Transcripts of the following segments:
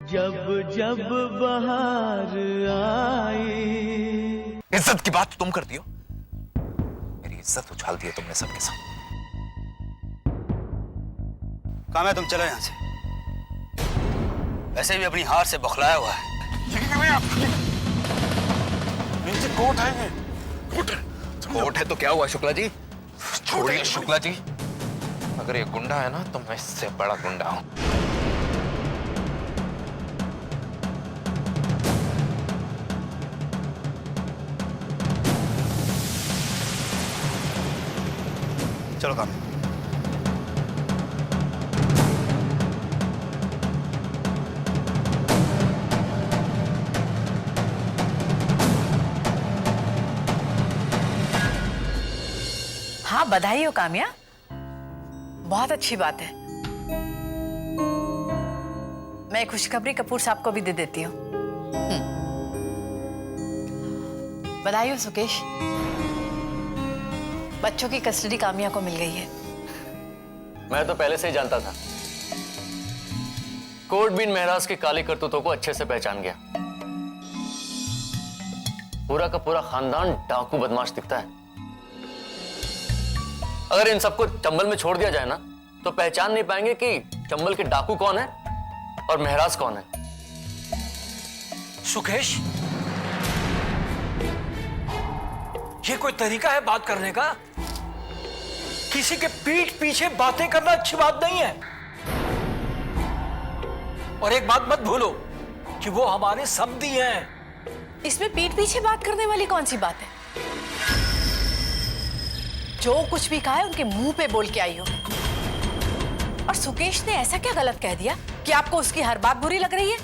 जब जब बहार आई। इज्जत की बात तुम करती हो, मेरी इज्जत उछाल दी है तुमने सबके साथ। काम है, तुम चलो यहां से। वैसे भी अपनी हार से बौखलाया हुआ है। नीचे कोर्ट है। कोर्ट है तो क्या हुआ शुक्ला जी? छोड़िए शुक्ला जी, अगर ये गुंडा है ना तो मैं इससे बड़ा गुंडा हूं। चलो काम। हाँ, बधाई हो काम्या, बहुत अच्छी बात है। मैं खुशखबरी कपूर साहब को भी दे देती हूँ। बधाई हो सुकेश, बच्चों की कस्टडी काम्या को मिल गई है। मैं तो पहले से ही जानता था। कोर्ट भी इन महराज की काली करतूतों को अच्छे से पहचान गया। पूरा का पूरा खानदान डाकू बदमाश दिखता है। अगर इन सबको चंबल में छोड़ दिया जाए ना तो पहचान नहीं पाएंगे कि चंबल के डाकू कौन है और महराज कौन है। सुकेश, ये कोई तरीका है बात करने का? किसी के पीठ पीछे बातें करना अच्छी बात नहीं है। और एक बात मत भूलो कि वो हमारे समधी हैं। इसमें पीठ पीछे बात करने वाली कौन सी बात है? जो कुछ भी कहा है उनके मुंह पे बोल के आई हो। और सुकेश ने ऐसा क्या गलत कह दिया कि आपको उसकी हर बात बुरी लग रही है?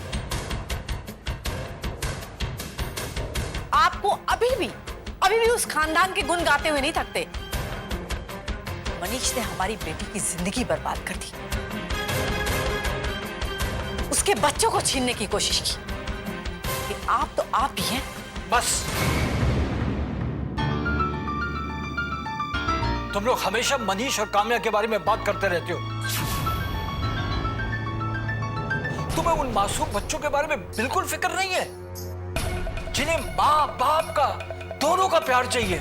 आपको अभी भी उस खानदान के गुण गाते हुए नहीं थकते। मनीष ने हमारी बेटी की जिंदगी बर्बाद कर दी, उसके बच्चों को छीनने की कोशिश की। लेकिन आप तो आप ही हैं। बस, तुम लोग हमेशा मनीष और काम्या के बारे में बात करते रहते हो। तुम्हें उन मासूम बच्चों के बारे में बिल्कुल फिक्र नहीं है जिन्हें माँ बाप का दोनों का प्यार चाहिए।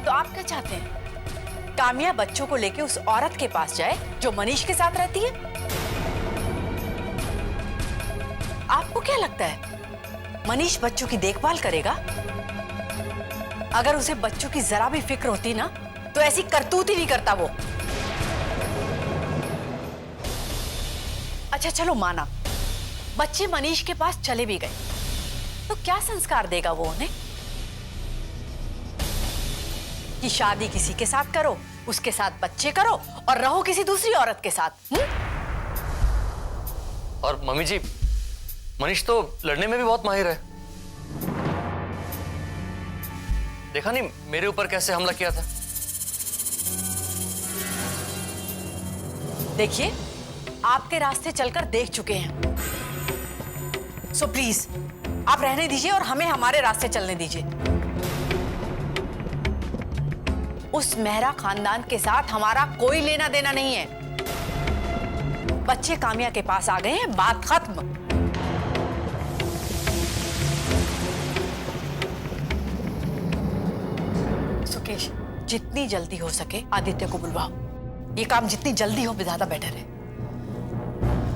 तो आप क्या चाहते हैं? काम्या बच्चों को लेके उस औरत के पास जाए जो मनीष के साथ रहती है? आपको क्या लगता है मनीष बच्चों की देखभाल करेगा? अगर उसे बच्चों की जरा भी फिक्र होती ना तो ऐसी करतूत ही नहीं करता वो। अच्छा चलो माना, बच्चे मनीष के पास चले भी गए तो क्या संस्कार देगा वो उन्हें? कि शादी किसी के साथ करो, उसके साथ बच्चे करो और रहो किसी दूसरी औरत के साथ। और मम्मी जी, मनीष तो लड़ने में भी बहुत माहिर है। देखा नहीं मेरे ऊपर कैसे हमला किया था? देखिए, आपके रास्ते चलकर देख चुके हैं, सो प्लीज आप रहने दीजिए और हमें हमारे रास्ते चलने दीजिए। उस मेहरा खानदान के साथ हमारा कोई लेना देना नहीं है। बच्चे काम्या के पास आ गए हैं, बात खत्म। सुकेश, जितनी जल्दी हो सके आदित्य को बुलवाओ। ये काम जितनी जल्दी हो ज्यादा बेटर है।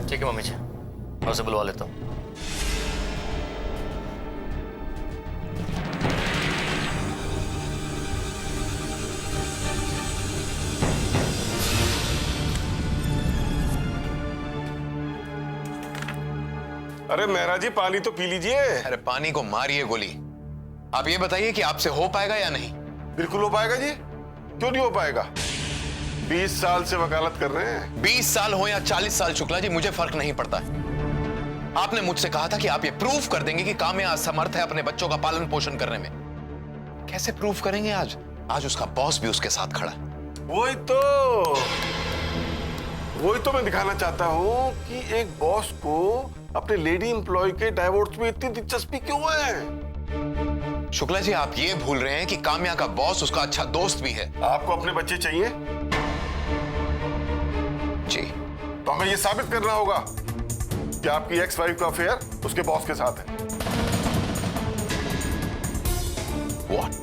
ठीक है मम्मी जी, मैं उसे बुलवा लेता हूँ। अरे मेहरा जी, पानी तो पी लीजिए। अरे पानी को मारिए गोली। आप ये बताइए कि आपसे हो पाएगा या नहीं? बिल्कुल हो पाएगा जी, क्यों नहीं हो पाएगा? 20 साल से वकालत कर रहे हैं। 20 साल हो या 40 साल शुक्ला जी, मुझे फर्क नहीं पड़ता है। आपने मुझसे कहा था कि आप ये प्रूफ कर देंगे कि काम्या असमर्थ है अपने बच्चों का पालन पोषण करने में। कैसे प्रूफ करेंगे आज? आज उसका बॉस भी उसके साथ खड़ा है। वही तो मैं दिखाना चाहता हूँ कि एक बॉस को अपने लेडी एम्प्लॉय के डाइवोर्स में इतनी दिलचस्पी क्यों है? शुक्ला जी, आप ये भूल रहे हैं कि काम्या का बॉस उसका अच्छा दोस्त भी है। आपको अपने बच्चे चाहिए जी। तो हमें ये साबित करना होगा कि आपकी एक्स वाइफ का अफेयर उसके बॉस के साथ है। What?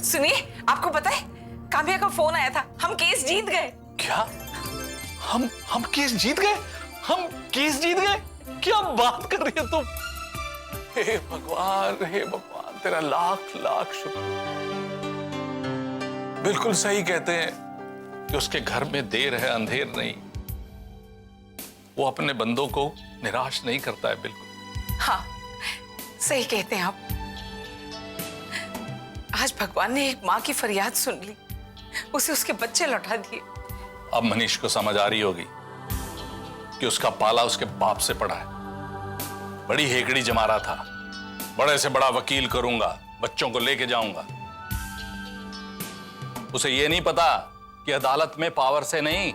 सुनिए, आपको पता है काम्या का फोन आया था, हम केस जीत गए। क्या? हम केस जीत गए? हम केस जीत गए? क्या बात कर रही है तुम? हे भगवान, तेरा लाख लाख शुक्र। बिल्कुल सही कहते हैं कि उसके घर में देर है अंधेर नहीं। वो अपने बंदों को निराश नहीं करता है बिल्कुल। हाँ, सही कहते हैं आप। आज भगवान ने एक माँ की फरियाद सुन ली, उसे उसके बच्चे लौटा दिए। अब मनीष को समझ आ रही होगी कि उसका पाला उसके बाप से पड़ा है। बड़ी हेकड़ी जमा रहा था, बड़े से बड़ा वकील करूंगा, बच्चों को लेके जाऊंगा। उसे यह नहीं पता कि अदालत में पावर से नहीं,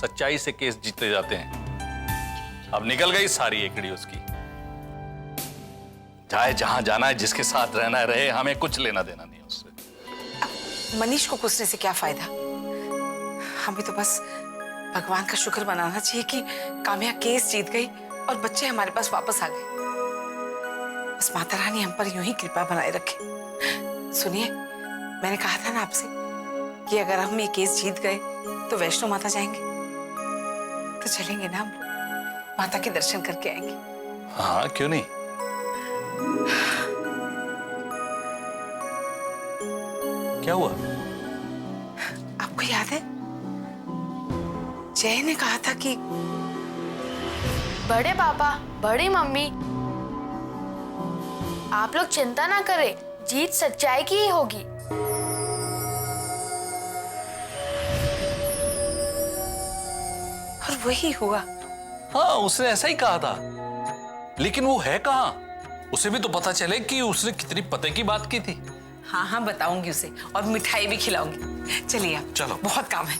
सच्चाई से केस जीते जाते हैं। अब निकल गई सारी हेकड़ी उसकी। जाए जहां जाना है, जिसके साथ रहना है रहे, हमें कुछ लेना देना नहीं उससे। मनीष को पूछने से क्या फायदा? हमें तो बस भगवान का शुक्र मनाना चाहिए कि काम्या केस जीत गई और बच्चे हमारे पास वापस आ गए। बस माता रानी हम पर यूं ही कृपा बनाए रखे। सुनिए, मैंने कहा था ना आपसे कि अगर हम ये केस जीत गए तो वैष्णो माता जाएंगे। तो चलेंगे ना हम लोग, माता के दर्शन करके आएंगे। हाँ, क्यों नहीं? क्या हुआ? आपको याद है जय ने कहा था कि बड़े पापा, बड़ी मम्मी, आप लोग चिंता ना करें, जीत सच्चाई की ही होगी। और वही हुआ। हाँ, उसने ऐसा ही कहा था, लेकिन वो है कहाँ? उसे भी तो पता चले कि उसने कितनी पते की बात की थी। हाँ हाँ, बताऊंगी उसे और मिठाई भी खिलाऊंगी। चलिए आप, चलो। बहुत काम है।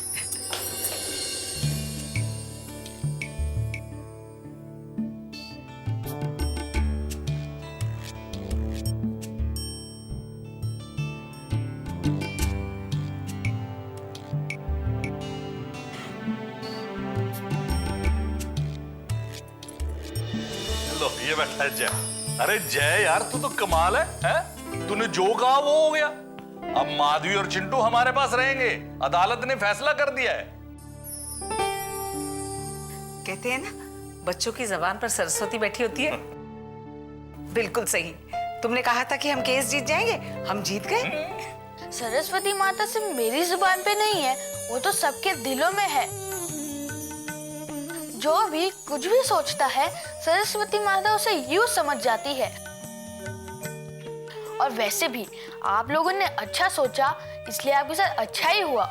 लो, ये बैठा है जय। अरे जय यार, तू तो कमाल है? तूने जो कहा वो हो गया। अब माधवी और चिंटू हमारे पास रहेंगे। अदालत ने फैसला कर दिया है। कहते हैं ना, बच्चों की जबान पर सरस्वती बैठी होती है। बिल्कुल सही। तुमने कहा था कि हम केस जीत जाएंगे, हम जीत गए। सरस्वती माता सिर्फ मेरी जुबान पे नहीं है, वो तो सबके दिलों में है। जो भी कुछ भी सोचता है, सरस्वती माता उसे यूं समझ जाती है। और वैसे भी आप लोगों ने अच्छा सोचा, इसलिए आपके साथ अच्छा ही हुआ।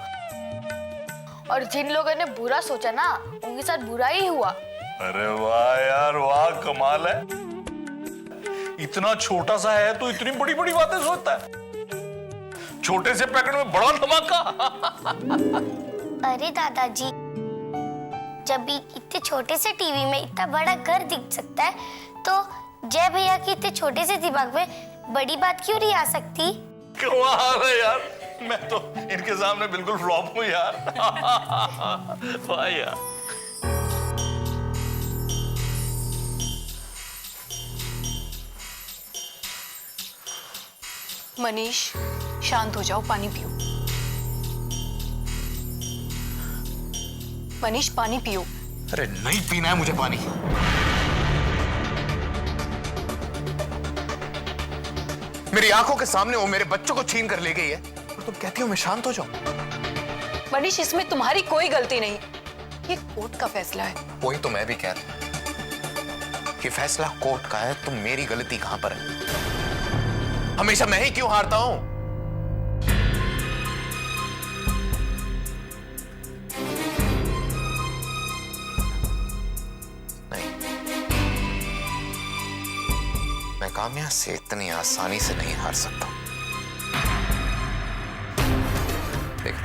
और जिन लोगों ने बुरा सोचा ना, उनके साथ बुरा ही हुआ। अरे वाह यार, वाह, कमाल है। इतना छोटा सा है तो इतनी बड़ी बड़ी बातें सोचता है। छोटे से पैकेट में बड़ा धमाका। अरे दादाजी, जब भी इतने छोटे से टीवी में इतना बड़ा घर दिख सकता है, तो जय भैया की इतने छोटे से दिमाग में बड़ी बात क्यों नहीं आ सकती? कमाल है यार, मैं तो इनके सामने बिल्कुल फ्लॉप हूँ यार। वाह यार। मनीष, शांत हो जाओ, पानी पियो। मनीष, पानी पियो। अरे नहीं पीना है मुझे पानी। मेरी आंखों के सामने वो मेरे बच्चों को छीन कर ले गई है और तुम कहती हो मैं शांत हो जाऊं? मनीष, इसमें तुम्हारी कोई गलती नहीं, ये कोर्ट का फैसला है। वही तो मैं भी कह रहा हूं कि फैसला कोर्ट का है, तो मेरी गलती कहां पर है? हमेशा मैं ही क्यों हारता हूं? नहीं, मैं काम्या से इतनी आसानी से नहीं हार सकता। देख,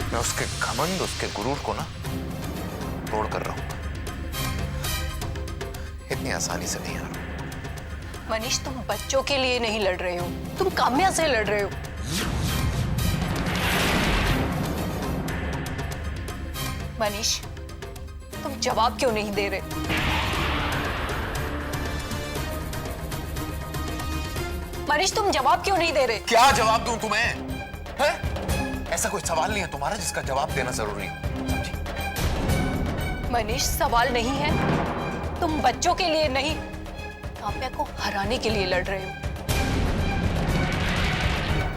मैं उसके घमंड, उसके गुरूर को ना तोड़ कर रहा हूं। इतनी आसानी से नहीं हारूं। मनीष, तुम बच्चों के लिए नहीं लड़ रहे हो, तुम काम्या से लड़ रहे हो। मनीष, तुम जवाब क्यों नहीं दे रहे? मनीष, तुम जवाब क्यों नहीं दे रहे? क्या जवाब दूं तुम्हें? है? ऐसा कोई सवाल नहीं है तुम्हारा जिसका जवाब देना जरूरी है, समझी? मनीष, सवाल नहीं है, तुम बच्चों के लिए नहीं, काम्या को हराने के लिए लड़ रहे हो।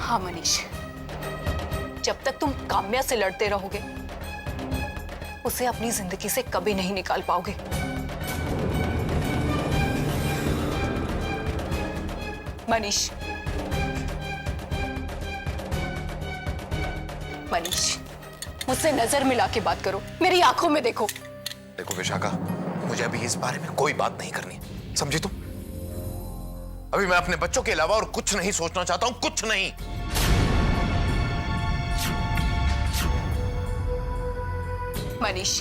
हाँ मनीष, जब तक तुम काम्या से लड़ते रहोगे, उसे अपनी जिंदगी से कभी नहीं निकाल पाओगे। मनीष, मनीष, मुझसे नजर मिला के बात करो, मेरी आंखों में देखो। देखो विशाखा, मुझे अभी इस बारे में कोई बात नहीं करनी, समझी तुम? अभी मैं अपने बच्चों के अलावा और कुछ नहीं सोचना चाहता हूं, कुछ नहीं। मनीष,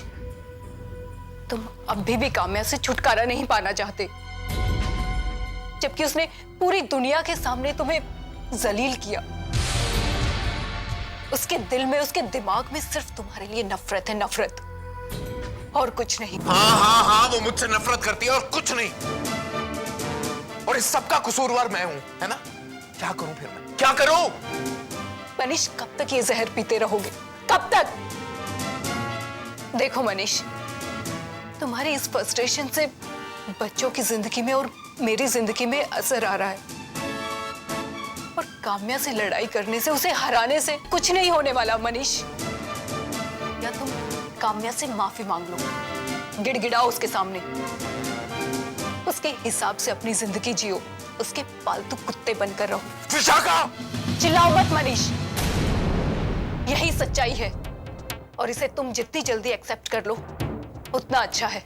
तुम अभी भी काम्या से छुटकारा नहीं पाना चाहते, जबकि उसने पूरी दुनिया के सामने तुम्हें जलील किया। उसके दिल में, उसके दिमाग में सिर्फ तुम्हारे लिए नफरत है, नफरत, और कुछ नहीं। हाँ, वो मुझसे नफरत करती है और कुछ नहीं। और इस सबका कसूरवार मैं हूं, है ना? क्या करूं फिर मैं? क्या करूं? मनीष, कब तक ये जहर पीते रहोगे? कब तक? देखो मनीष, तुम्हारी इस फ्रस्ट्रेशन से बच्चों की जिंदगी में और मेरी जिंदगी में असर आ रहा है, और काम्या से लड़ाई करने से, उसे हराने से कुछ नहीं होने वाला मनीष। या तुम काम्या से माफी मांग लो, गिड़गिड़ाओ उसके सामने, उसके हिसाब से अपनी जिंदगी जियो, उसके पालतू कुत्ते बनकर रहो। विशाखा! चिल्लाओ मत मनीष, यही सच्चाई है, और इसे तुम जितनी जल्दी एक्सेप्ट कर लो उतना अच्छा है।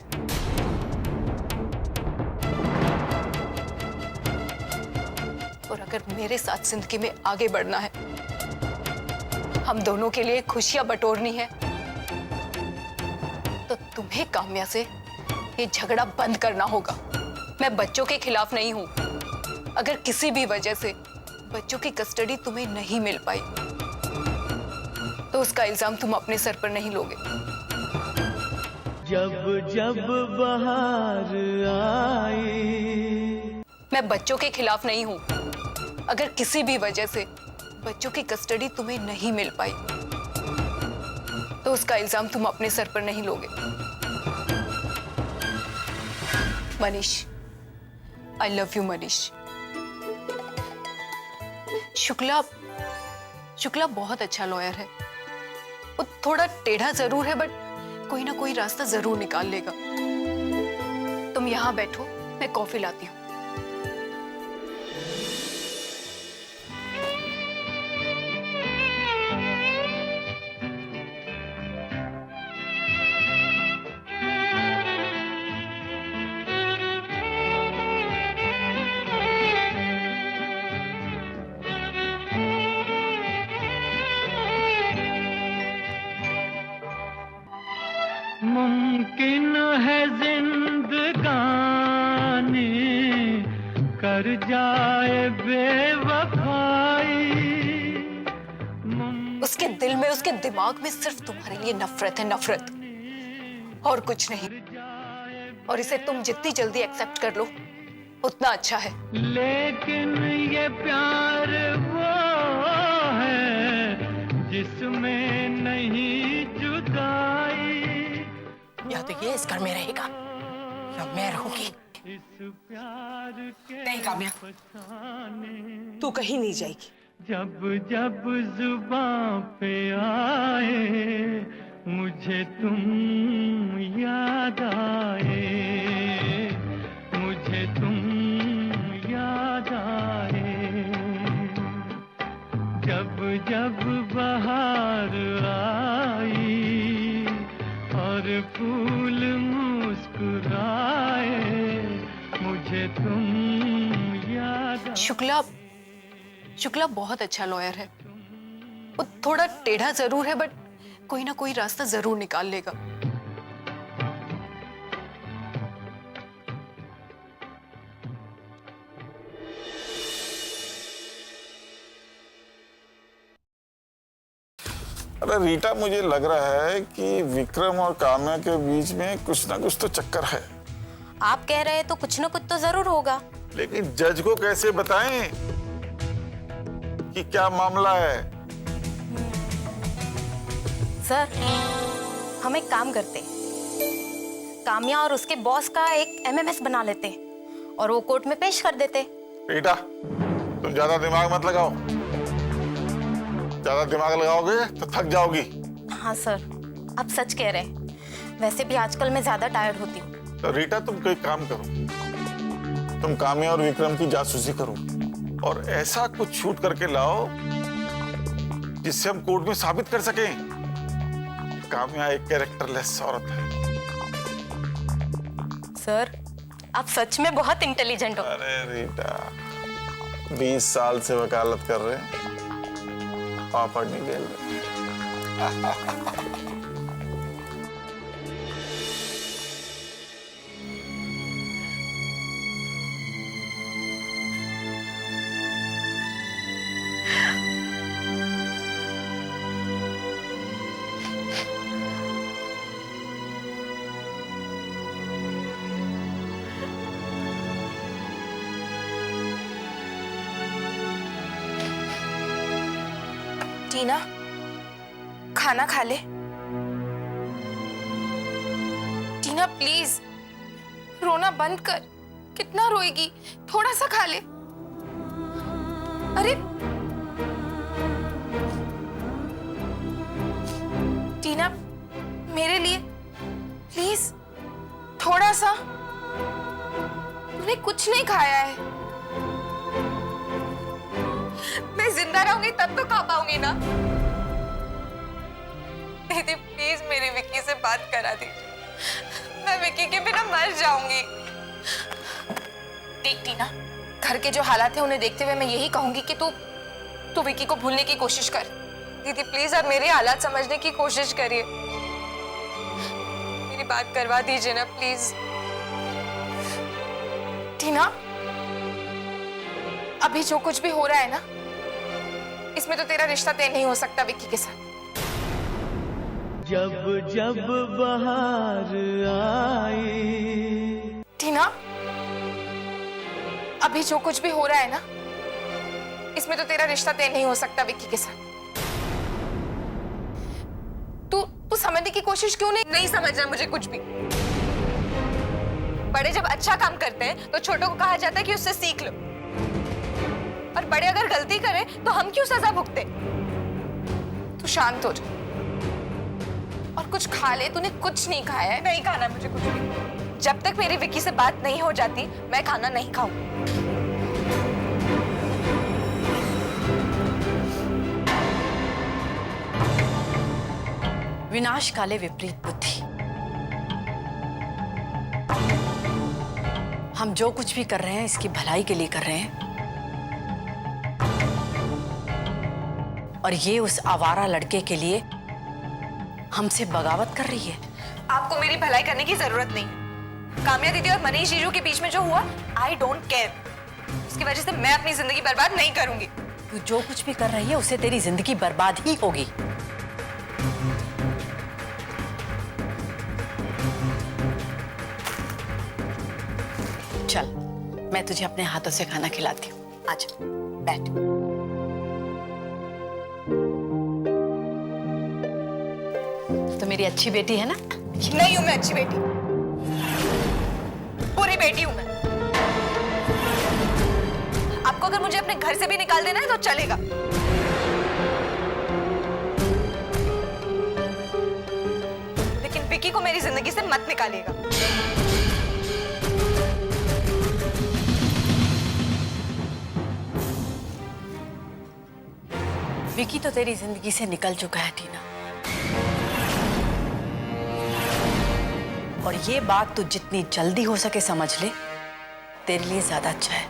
और अगर मेरे साथ जिंदगी में आगे बढ़ना है, हम दोनों के लिए खुशियां बटोरनी है, तो तुम्हें काम्या से ये झगड़ा बंद करना होगा। मैं बच्चों के खिलाफ नहीं हूं। अगर किसी भी वजह से बच्चों की कस्टडी तुम्हें नहीं मिल पाई, तो उसका इल्जाम तुम अपने सर पर नहीं लोगे। जब जब बहार आई, मैं बच्चों के खिलाफ नहीं हूं। अगर किसी भी वजह से बच्चों की कस्टडी तुम्हें नहीं मिल पाई, तो उसका इल्जाम तुम अपने सर पर नहीं लोगे। Manish, I love you Manish. Shukla बहुत अच्छा लॉयर है। वो थोड़ा टेढ़ा जरूर है, बट कोई ना कोई रास्ता जरूर निकाल लेगा। तुम यहां बैठो, मैं कॉफी लाती हूँ। मुमकिन है जिंदगानी कर जाए बेवफाई। उसके दिल में, उसके दिमाग में सिर्फ तुम्हारे लिए नफरत है, नफरत, और कुछ नहीं। और इसे तुम जितनी जल्दी एक्सेप्ट कर लो उतना अच्छा है। लेकिन ये प्यार वो है जिसमें नहीं जुदाई। या तो ये इस घर में रहेगा या मैं रहूंगी। नहीं काम्या, तू कहीं नहीं जाएगी। जब जब जुबां पे आए मुझे तुम याद आए, मुझे तुम याद आए। जब जब बहार आई और फूल मुस्कुराए मुझे तुम याद आए। शुक्ला बहुत अच्छा लॉयर है। वो थोड़ा टेढ़ा जरूर है बट कोई ना कोई रास्ता जरूर निकाल लेगा। अरे रीटा, मुझे लग रहा है कि विक्रम और काम्या के बीच में कुछ ना कुछ तो चक्कर है। आप कह रहे हैं तो कुछ ना कुछ तो जरूर होगा। लेकिन जज को कैसे बताएं कि क्या मामला है? सर, हम एक काम करते हैं, काम्या और उसके बॉस का एक एमएमएस बना लेते हैं और वो कोर्ट में पेश कर देते। रीटा, तुम ज्यादा दिमाग मत लगाओ। ज्यादा दिमाग लगाओगे तो थक जाओगी। हाँ सर, आप सच कह रहे हैं। वैसे भी आजकल मैं ज्यादा टायर्ड होती हूँ। तो रीटा, तुम कोई काम करो, तुम काम्या और विक्रम की जासूसी करो और ऐसा कुछ शूट करके लाओ जिससे हम कोर्ट में साबित कर सकें काम्या एक कैरेक्टरलेस औरत है। सर, आप सच में बहुत इंटेलिजेंट हो। अरे रीटा, 20 साल से वकालत कर रहे हैं, पापड़ नहीं खेल रहे। टीना, खाना खा ले। टीना प्लीज, रोना बंद कर। कितना रोएगी, थोड़ा सा खा ले। अरे टीना, मेरे लिए प्लीज थोड़ा सा। तूने कुछ नहीं खाया है। मैं जिंदा रहूंगी तब तो खा पाऊंगी ना। दीदी प्लीज मेरी विक्की से बात करा दीजिए। मैं विक्की के बिना मर जाऊंगी। देख टीना, घर के जो हालात है उन्हें देखते हुए मैं यही कहूंगी कि तू विक्की को भूलने की कोशिश कर। दीदी प्लीज आप मेरे हालात समझने की कोशिश करिए। मेरी बात करवा दीजिए ना प्लीज। टीना, अभी जो कुछ भी हो रहा है ना, इसमें तो तेरा रिश्ता तय नहीं हो सकता विक्की के साथ। जब जब बहार आई। टीना, अभी जो कुछ भी हो रहा है ना, इसमें तो तेरा रिश्ता तय नहीं हो सकता विक्की के साथ। तू समझने की कोशिश क्यों नहीं समझ रहा मुझे कुछ भी। बड़े जब अच्छा काम करते हैं तो छोटों को कहा जाता है कि उससे सीख लो, और बड़े अगर गलती करें तो हम क्यों सजा भुगते। तू शांत हो जा और कुछ खा ले। तूने कुछ नहीं खाया है। नहीं खाना मुझे कुछ भी। जब तक मेरी विक्की से बात नहीं हो जाती मैं खाना नहीं खाऊं। विनाश काले विपरीत बुद्धि। हम जो कुछ भी कर रहे हैं इसकी भलाई के लिए कर रहे हैं, और ये उस आवारा लड़के के लिए हमसे बगावत कर रही है। आपको मेरी भलाई करने की जरूरत नहीं। काम्या दीदी और मनीष जीजू के बीच में जो हुआ, आई डोंट केयर। उसकी वजह से मैं अपनी जिंदगी बर्बाद नहीं करूंगी। तू जो कुछ भी कर रही है उससे तेरी जिंदगी बर्बाद ही होगी। चल, मैं तुझे अपने हाथों से खाना खिलाती हूँ। आजा, बैठ। तो मेरी अच्छी बेटी है ना? नहीं हूं मैं अच्छी बेटी, बुरी बेटी हूं मैं। आपको अगर मुझे अपने घर से भी निकाल देना है तो चलेगा। लेकिन विकी को मेरी जिंदगी से मत निकालिएगा। विकी तो तेरी जिंदगी से निकल चुका है टीना, और ये बात तू जितनी जल्दी हो सके समझ ले, तेरे लिए ज्यादा अच्छा है।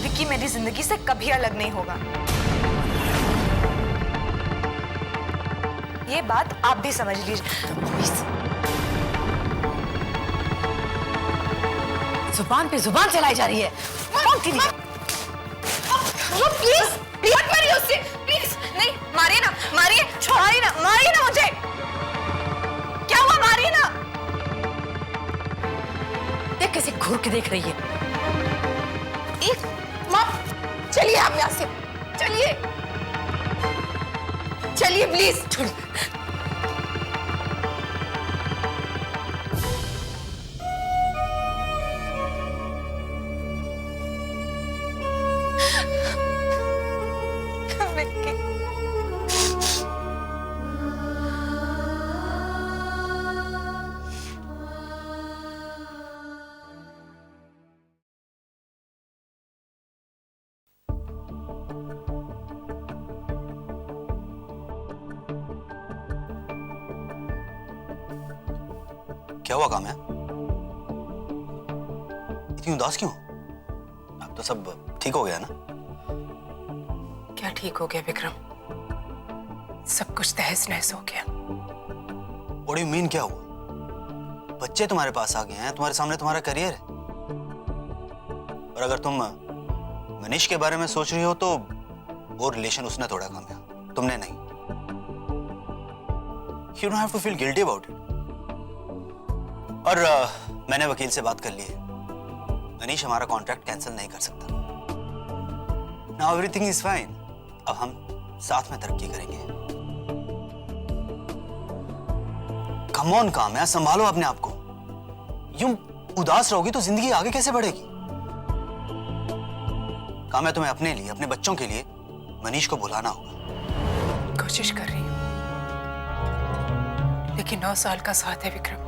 विकी मेरी जिंदगी से कभी अलग नहीं होगा, ये बात आप भी समझ लीजिए। जुबान पे जुबान चलाई जा रही है। प्लीज मत मारिए उससे, प्लीज। नहीं, मारिए ना, मारिए, छोड़ाइए ना, मारिए ना मुझे। क्या हुआ, मारिए ना। देख कैसे घूर के देख रही है। माँ, चलिए आप यहाँ से, चलिए, चलिए प्लीज। छोड़। क्या हुआ काम्या? इतनी उदास क्यों? अब तो सब ठीक हो गया ना? क्या ठीक हो गया विक्रम? सब कुछ तहस नहस हो गया। What do you mean क्या हुआ? बच्चे तुम्हारे पास आ गए हैं, तुम्हारे सामने तुम्हारा करियर है। और अगर तुम मनीष के बारे में सोच रही हो तो वो रिलेशन उसने तोड़ा काम्या, तुमने नहीं। You don't have to feel guilty about it. और मैंने वकील से बात कर ली है, मनीष हमारा कॉन्ट्रैक्ट कैंसिल नहीं कर सकता। Now everything is fine. अब हम साथ में तरक्की करेंगे। Come on काम्या, संभालो अपने आप को। यूं उदास रहोगी तो जिंदगी आगे कैसे बढ़ेगी? काम्या, तुम्हें अपने लिए, अपने बच्चों के लिए मनीष को बुलाना होगा। कोशिश कर रही हूँ, लेकिन 9 साल का साथ है विक्रम।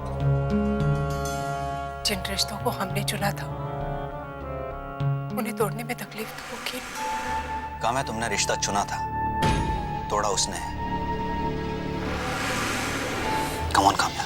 जिन रिश्तों को हमने चुना था उन्हें तोड़ने में तकलीफ तो होगी। काम्या, तुमने रिश्ता चुना था, तोड़ा उसने। Come on Kamya.